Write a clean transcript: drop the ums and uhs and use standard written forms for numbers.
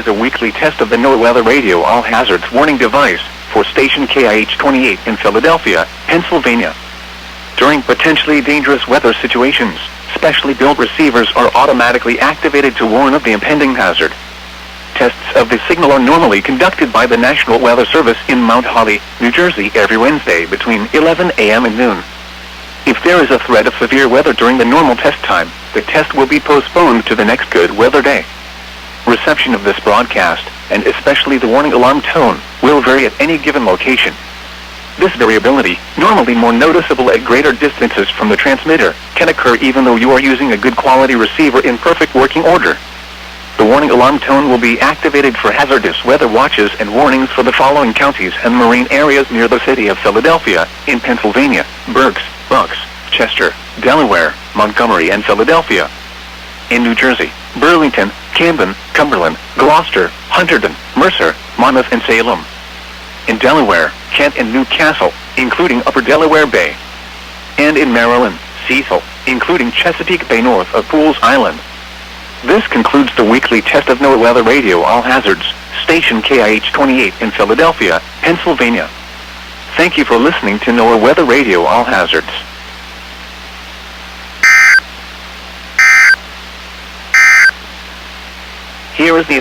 is a weekly test of the NOAA Weather Radio All Hazards Warning device for station KIH28 in Philadelphia, Pennsylvania. During potentially dangerous weather situations, specially built receivers are automatically activated to warn of the impending hazard. Tests of the signal are normally conducted by the National Weather Service in Mount Holly, New Jersey every Wednesday between 11 a.m. and noon. If there is a threat of severe weather during the normal test time, the test will be postponed to the next good weather day. Reception of this broadcast, and especially the warning alarm tone, will vary at any given location. This variability, normally more noticeable at greater distances from the transmitter, can occur even though you are using a good quality receiver in perfect working order. The warning alarm tone will be activated for hazardous weather watches and warnings for the following counties and marine areas near the city of Philadelphia, in Pennsylvania: Berks, Bucks, Chester, Delaware, Montgomery, and Philadelphia. In New Jersey: Burlington, Camden, Cumberland, Gloucester, Hunterdon, Mercer, Monmouth, and Salem. In Delaware: Kent and Newcastle, including Upper Delaware Bay. And in Maryland: Cecil, including Chesapeake Bay north of Pools Island. This concludes the weekly test of NOAA Weather Radio All Hazards, station KIH28 in Philadelphia, Pennsylvania. Thank you for listening to NOAA Weather Radio All Hazards. Here is the